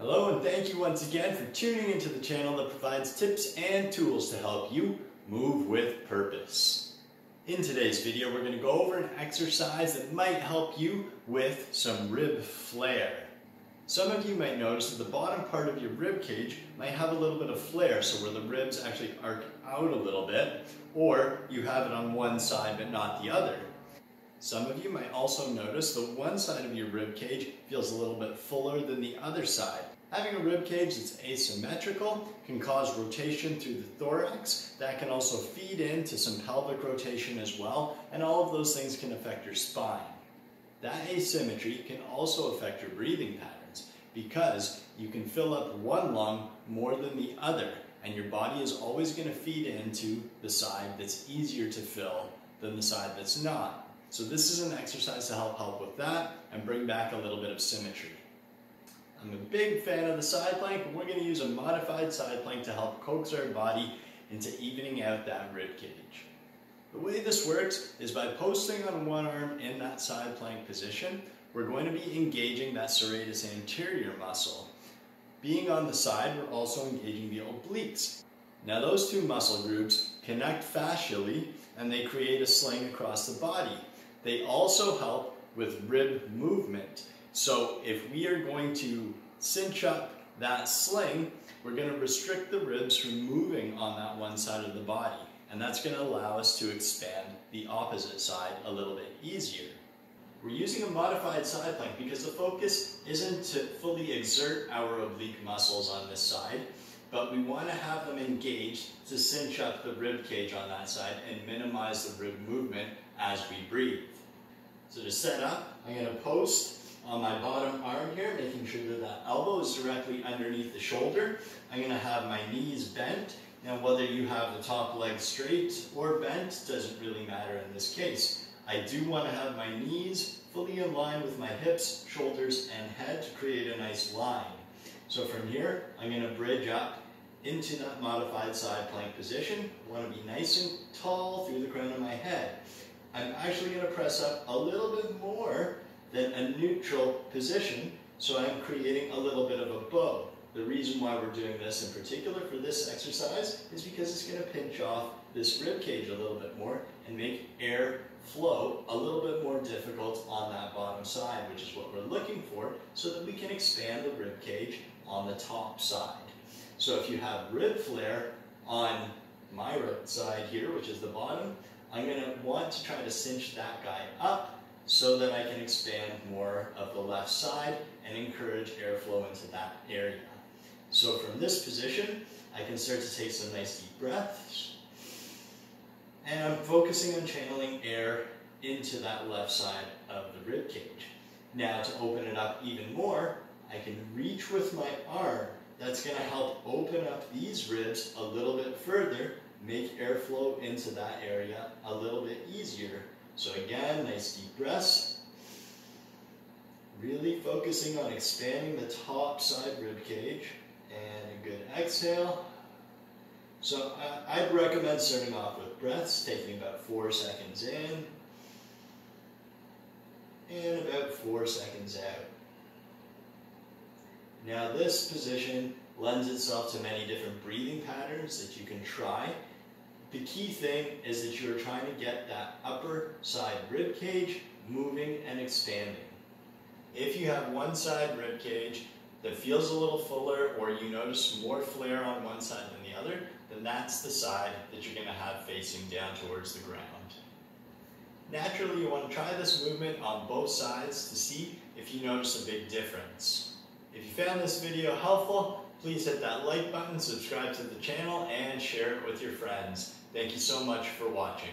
Hello and thank you once again for tuning into the channel that provides tips and tools to help you move with purpose. In today's video, we're going to go over an exercise that might help you with some rib flare. Some of you might notice that the bottom part of your rib cage might have a little bit of flare, so where the ribs actually arc out a little bit, or you have it on one side but not the other. Some of you might also notice that one side of your rib cage feels a little bit fuller than the other side. Having a rib cage that's asymmetrical can cause rotation through the thorax. That can also feed into some pelvic rotation as well, and all of those things can affect your spine. That asymmetry can also affect your breathing patterns because you can fill up one lung more than the other, and your body is always going to feed into the side that's easier to fill than the side that's not. So this is an exercise to help with that and bring back a little bit of symmetry. I'm a big fan of the side plank, and we're going to use a modified side plank to help coax our body into evening out that rib cage. The way this works is by posting on one arm in that side plank position, we're going to be engaging that serratus anterior muscle. Being on the side, we're also engaging the obliques. Now those two muscle groups connect fascially and they create a sling across the body. They also help with rib movement. So if we are going to cinch up that sling, we're going to restrict the ribs from moving on that one side of the body. And that's going to allow us to expand the opposite side a little bit easier. We're using a modified side plank because the focus isn't to fully exert our oblique muscles on this side, but we want to have them engaged to cinch up the rib cage on that side and minimize the rib movement as we breathe. So to set up, I'm going to post on my bottom arm here, making sure that that elbow is directly underneath the shoulder. I'm going to have my knees bent. Now whether you have the top leg straight or bent doesn't really matter in this case. I do want to have my knees fully in line with my hips, shoulders, and head to create a nice line. So from here, I'm going to bridge up into that modified side plank position. I want to be nice and tall through the crown of my head. I'm actually going to press up a little bit more than a neutral position, so I'm creating a little bit of a bow. The reason why we're doing this in particular for this exercise is because it's going to pinch off this rib cage a little bit more and make air flow a little bit more difficult on that bottom side, which is what we're looking for, so that we can expand the rib cage on the top side. So if you have rib flare on my right side here, which is the bottom, I'm going to want to try to cinch that guy up so that I can expand more of the left side and encourage airflow into that area. So from this position, I can start to take some nice deep breaths, and I'm focusing on channeling air into that left side of the rib cage. Now to open it up even more, I can reach with my arm. That's going to help open up these ribs a little bit further, make airflow into that area a little bit easier. So again, nice deep breaths. Really focusing on expanding the top side rib cage, and a good exhale. So I'd recommend starting off with breaths, taking about 4 seconds in and about 4 seconds out. Now this position lends itself to many different breathing patterns that you can try. The key thing is that you're trying to get that upper side rib cage moving and expanding. If you have one side rib cage that feels a little fuller, or you notice more flare on one side than the other, then that's the side that you're going to have facing down towards the ground. Naturally, you want to try this movement on both sides to see if you notice a big difference. If you found this video helpful, please hit that like button, subscribe to the channel, and share it with your friends. Thank you so much for watching.